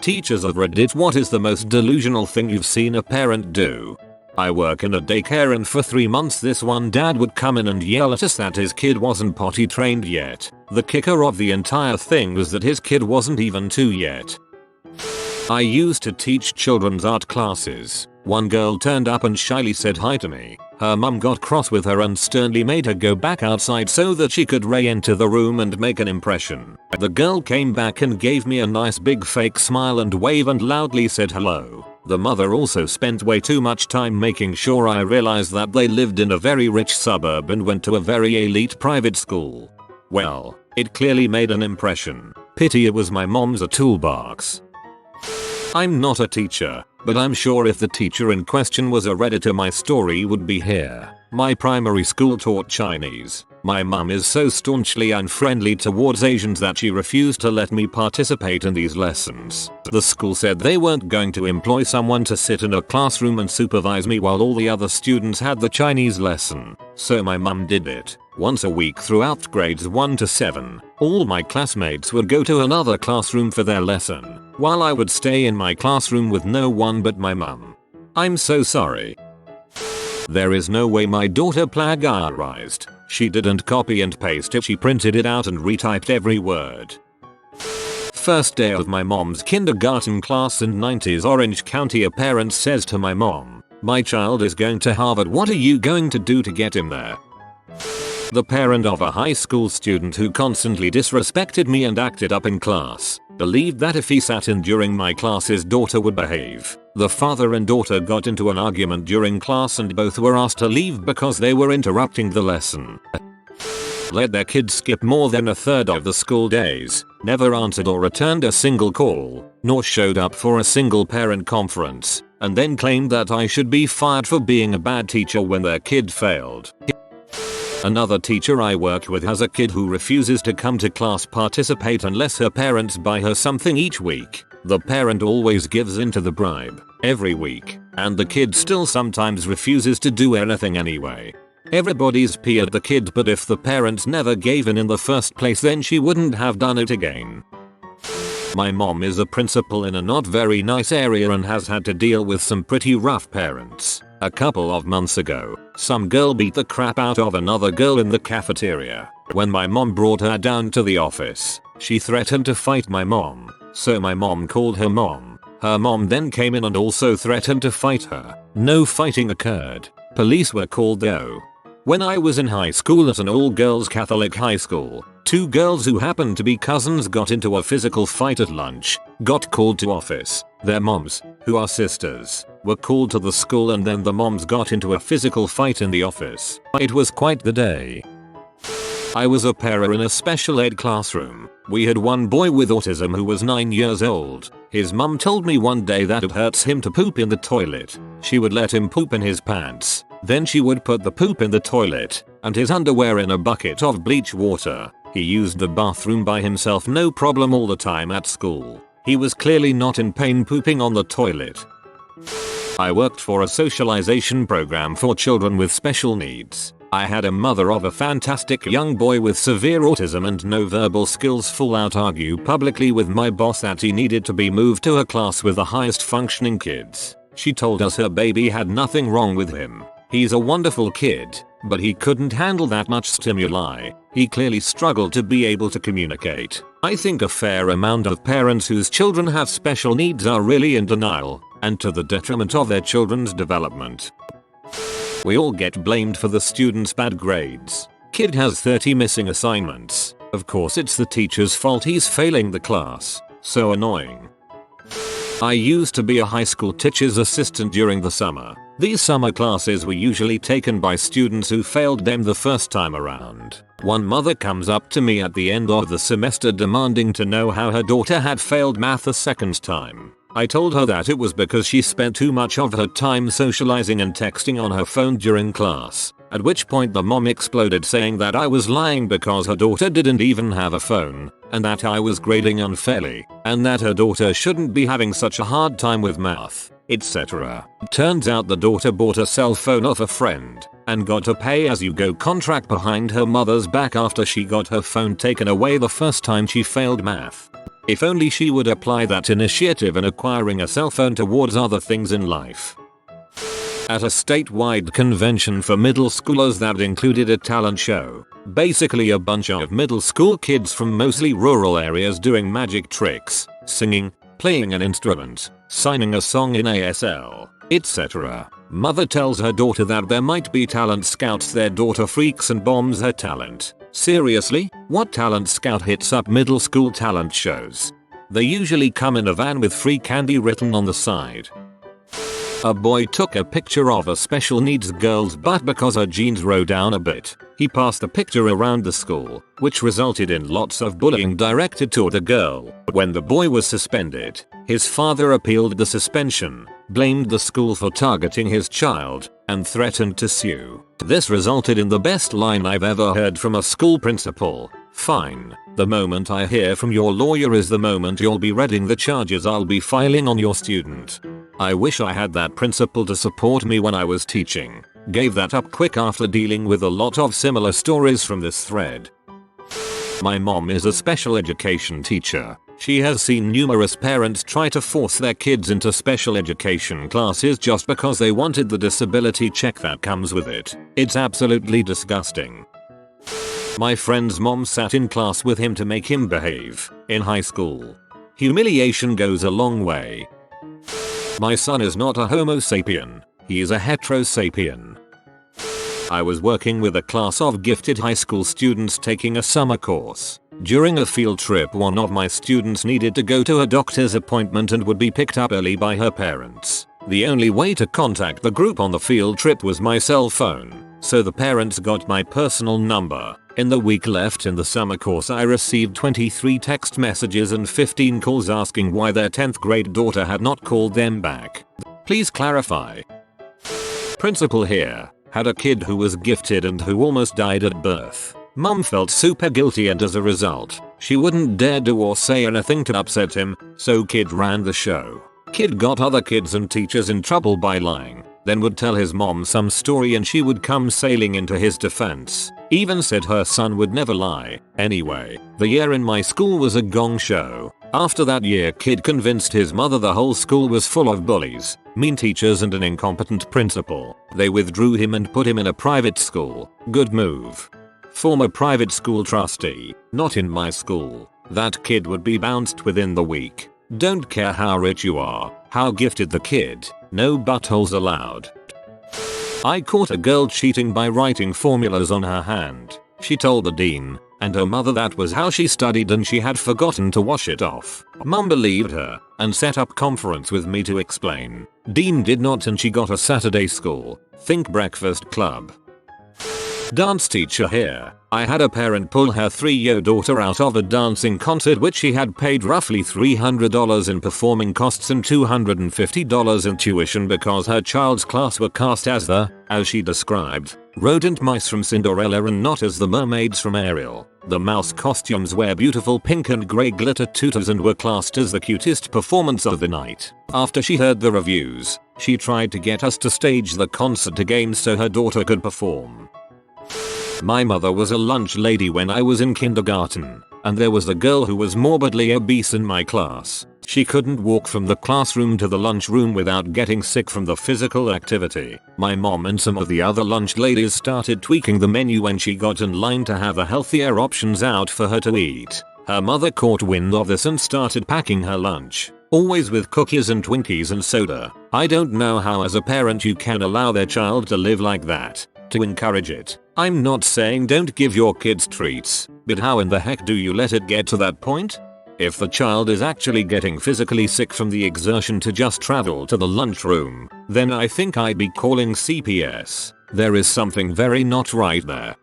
Teachers of Reddit, what is the most delusional thing you've seen a parent do? I work in a daycare and for 3 months this one dad would come in and yell at us that his kid wasn't potty trained yet. The kicker of the entire thing was that his kid wasn't even 2 yet. I used to teach children's art classes. One girl turned up and shyly said hi to me. Her mum got cross with her and sternly made her go back outside so that she could re-enter the room and make an impression. The girl came back and gave me a nice big fake smile and wave and loudly said hello. The mother also spent way too much time making sure I realized that they lived in a very rich suburb and went to a very elite private school. Well, it clearly made an impression. Pity it was my mom's a toolbox. I'm not a teacher, but I'm sure if the teacher in question was a Redditor my story would be here. My primary school taught Chinese. My mum is so staunchly unfriendly towards Asians that she refused to let me participate in these lessons. The school said they weren't going to employ someone to sit in a classroom and supervise me while all the other students had the Chinese lesson. So my mum did it. Once a week throughout grades 1 to 7, all my classmates would go to another classroom for their lesson, while I would stay in my classroom with no one but my mum. I'm so sorry. There is no way my daughter plagiarized. She didn't copy and paste it, she printed it out and retyped every word. First day of my mom's kindergarten class in 90s Orange County, a parent says to my mom, "My child is going to Harvard, what are you going to do to get him there?" The parent of a high school student who constantly disrespected me and acted up in class believed that if he sat in during my class his daughter would behave. The father and daughter got into an argument during class and both were asked to leave because they were interrupting the lesson. Let their kids skip more than a third of the school days, never answered or returned a single call, nor showed up for a single parent conference, and then claimed that I should be fired for being a bad teacher when their kid failed. Another teacher I work with has a kid who refuses to come to class participate unless her parents buy her something each week. The parent always gives in to the bribe, every week, and the kid still sometimes refuses to do anything anyway. Everybody's pee at the kid, but if the parents never gave in the first place then she wouldn't have done it again. My mom is a principal in a not very nice area and has had to deal with some pretty rough parents. A couple of months ago, some girl beat the crap out of another girl in the cafeteria. When my mom brought her down to the office, she threatened to fight my mom. So my mom called her mom. Her mom then came in and also threatened to fight her. No fighting occurred. Police were called though. When I was in high school at an all-girls Catholic high school, 2 girls who happened to be cousins got into a physical fight at lunch, got called to office. Their moms, who are sisters, were called to the school and then the moms got into a physical fight in the office. It was quite the day. I was a para in a special ed classroom. We had one boy with autism who was 9 years old. His mum told me one day that it hurts him to poop in the toilet. She would let him poop in his pants. Then she would put the poop in the toilet and his underwear in a bucket of bleach water. He used the bathroom by himself no problem all the time at school. He was clearly not in pain pooping on the toilet. I worked for a socialization program for children with special needs. I had a mother of a fantastic young boy with severe autism and no verbal skills full out argue publicly with my boss that he needed to be moved to a class with the highest functioning kids. She told us her baby had nothing wrong with him. He's a wonderful kid, but he couldn't handle that much stimuli. He clearly struggled to be able to communicate. I think a fair amount of parents whose children have special needs are really in denial, and to the detriment of their children's development. We all get blamed for the student's bad grades. Kid has 30 missing assignments. Of course it's the teacher's fault he's failing the class. So annoying. I used to be a high school teacher's assistant during the summer. These summer classes were usually taken by students who failed them the first time around. One mother comes up to me at the end of the semester demanding to know how her daughter had failed math a second time. I told her that it was because she spent too much of her time socializing and texting on her phone during class, at which point the mom exploded saying that I was lying because her daughter didn't even have a phone, and that I was grading unfairly, and that her daughter shouldn't be having such a hard time with math, etc. Turns out the daughter bought a cell phone off a friend, and got a pay-as-you-go contract behind her mother's back after she got her phone taken away the first time she failed math. If only she would apply that initiative in acquiring a cell phone towards other things in life. At a statewide convention for middle schoolers that included a talent show. Basically a bunch of middle school kids from mostly rural areas doing magic tricks, singing, playing an instrument, signing a song in ASL, etc. Mother tells her daughter that there might be talent scouts. Their daughter freaks and bombs her talent. Seriously? What talent scout hits up middle school talent shows? They usually come in a van with free candy written on the side. A boy took a picture of a special needs girl's butt because her jeans rolled down a bit. He passed the picture around the school, which resulted in lots of bullying directed toward the girl. When the boy was suspended, his father appealed the suspension, blamed the school for targeting his child, and threatened to sue. This resulted in the best line I've ever heard from a school principal. "Fine. The moment I hear from your lawyer is the moment you'll be reading the charges I'll be filing on your student." I wish I had that principal to support me when I was teaching. Gave that up quick after dealing with a lot of similar stories from this thread. My mom is a special education teacher. She has seen numerous parents try to force their kids into special education classes just because they wanted the disability check that comes with it. It's absolutely disgusting. My friend's mom sat in class with him to make him behave in high school. Humiliation goes a long way. My son is not a homo sapien. He is a heterosapien. I was working with a class of gifted high school students taking a summer course. During a field trip, one of my students needed to go to a doctor's appointment and would be picked up early by her parents. The only way to contact the group on the field trip was my cell phone, so the parents got my personal number. In the week left in the summer course, I received 23 text messages and 15 calls asking why their 10th grade daughter had not called them back. Please clarify. Principal here had a kid who was gifted and who almost died at birth. Mom felt super guilty and as a result, she wouldn't dare do or say anything to upset him, so kid ran the show. Kid got other kids and teachers in trouble by lying, then would tell his mom some story and she would come sailing into his defense. Even said her son would never lie. Anyway, the year in my school was a gong show. After that year, kid convinced his mother the whole school was full of bullies, mean teachers and an incompetent principal. They withdrew him and put him in a private school. Good move. Former private school trustee. Not in my school. That kid would be bounced within the week. Don't care how rich you are, how gifted the kid. No buttholes allowed. I caught a girl cheating by writing formulas on her hand. She told the dean and her mother that was how she studied and she had forgotten to wash it off. Mum believed her and set up conference with me to explain. Dean did not and she got a Saturday school. Think breakfast club. Dance teacher here. I had a parent pull her 3-year daughter out of a dancing concert which she had paid roughly $300 in performing costs and $250 in tuition because her child's class were cast as the, as she described, rodent mice from Cinderella and not as the mermaids from Ariel. The mouse costumes wear beautiful pink and grey glitter tutus and were classed as the cutest performance of the night. After she heard the reviews, she tried to get us to stage the concert again so her daughter could perform. My mother was a lunch lady when I was in kindergarten, and there was a girl who was morbidly obese in my class. She couldn't walk from the classroom to the lunchroom without getting sick from the physical activity. My mom and some of the other lunch ladies started tweaking the menu when she got in line to have the healthier options out for her to eat. Her mother caught wind of this and started packing her lunch, always with cookies and Twinkies and soda. I don't know how as a parent you can allow their child to live like that, to encourage it. I'm not saying don't give your kids treats, but how in the heck do you let it get to that point? If the child is actually getting physically sick from the exertion to just travel to the lunchroom, then I think I'd be calling CPS. There is something very not right there.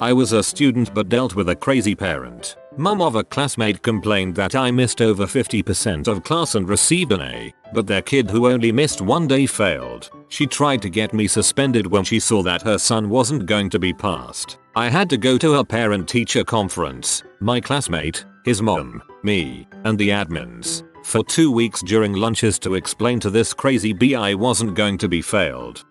I was a student but dealt with a crazy parent. Mum of a classmate complained that I missed over 50% of class and received an A, but their kid who only missed one day failed. She tried to get me suspended when she saw that her son wasn't going to be passed. I had to go to a parent-teacher conference, my classmate, his mom, me, and the admins, for 2 weeks during lunches to explain to this crazy bee I wasn't going to be failed.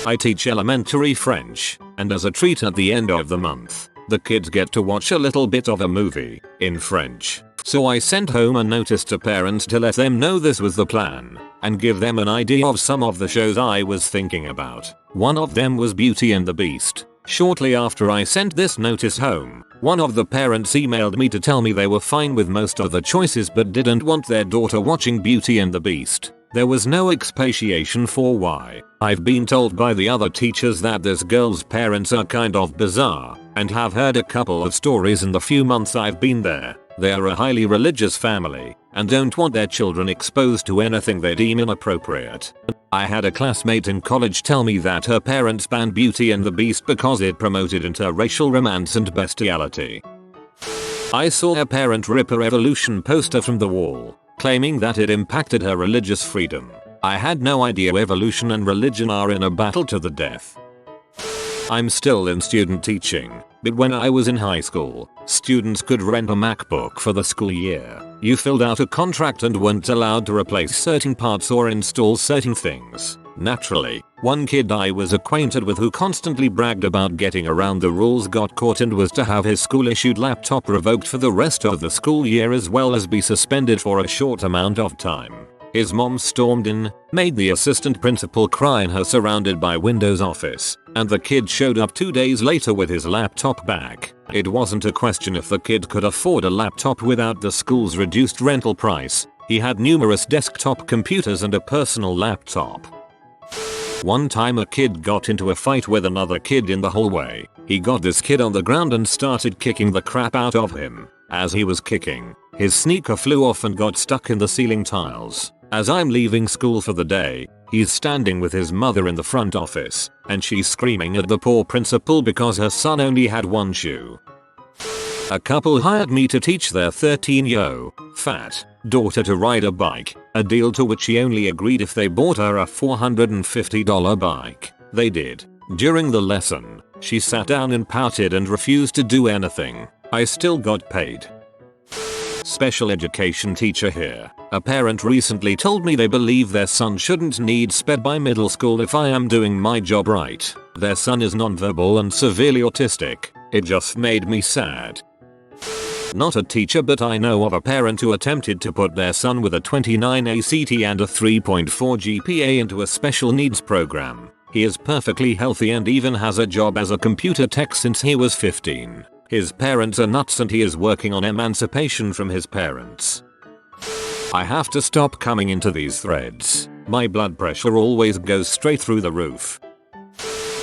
I teach elementary French, and as a treat at the end of the month, the kids get to watch a little bit of a movie in French. So I sent home a notice to parents to let them know this was the plan and give them an idea of some of the shows I was thinking about. One of them was Beauty and the Beast. Shortly after I sent this notice home, one of the parents emailed me to tell me they were fine with most of the choices but didn't want their daughter watching Beauty and the Beast. There was no explanation for why. I've been told by the other teachers that this girl's parents are kind of bizarre and have heard a couple of stories in the few months I've been there. They are a highly religious family and don't want their children exposed to anything they deem inappropriate. I had a classmate in college tell me that her parents banned Beauty and the Beast because it promoted interracial romance and bestiality. I saw a parent rip a Revolution poster from the wall, claiming that it impacted her religious freedom. I had no idea evolution and religion are in a battle to the death. I'm still in student teaching, but when I was in high school, students could rent a MacBook for the school year. You filled out a contract and weren't allowed to replace certain parts or install certain things. Naturally, one kid I was acquainted with who constantly bragged about getting around the rules got caught and was to have his school-issued laptop revoked for the rest of the school year as well as be suspended for a short amount of time. His mom stormed in, made the assistant principal cry in her surrounded by Windows office, and the kid showed up 2 days later with his laptop back. It wasn't a question if the kid could afford a laptop without the school's reduced rental price. He had numerous desktop computers and a personal laptop. One time a kid got into a fight with another kid in the hallway. He got this kid on the ground and started kicking the crap out of him. As he was kicking, his sneaker flew off and got stuck in the ceiling tiles. As I'm leaving school for the day, he's standing with his mother in the front office, and she's screaming at the poor principal because her son only had one shoe. A couple hired me to teach their 13-year-old fat daughter to ride a bike, a deal to which she only agreed if they bought her a $450 bike. They did. During the lesson, she sat down and pouted and refused to do anything. I still got paid. Special education teacher here. A parent recently told me they believe their son shouldn't need SPED by middle school if I am doing my job right. Their son is nonverbal and severely autistic. It just made me sad. Not a teacher, but I know of a parent who attempted to put their son with a 29 ACT and a 3.4 GPA into a special needs program. He is perfectly healthy and even has a job as a computer tech since he was 15. His parents are nuts and he is working on emancipation from his parents. I have to stop coming into these threads. My blood pressure always goes straight through the roof.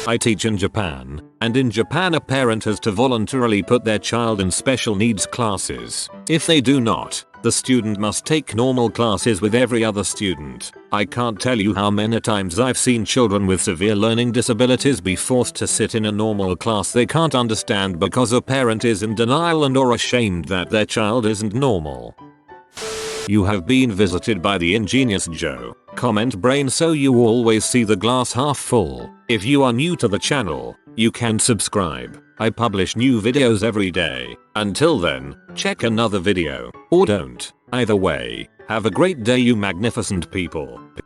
I teach in Japan, and in Japan a parent has to voluntarily put their child in special needs classes. If they do not, the student must take normal classes with every other student. I can't tell you how many times I've seen children with severe learning disabilities be forced to sit in a normal class they can't understand because a parent is in denial and or ashamed that their child isn't normal. You have been visited by the ingenious Joe. Comment brain so you always see the glass half full. If you are new to the channel, you can subscribe. I publish new videos every day. Until then, check another video, or don't. Either way, have a great day you magnificent people. Peace.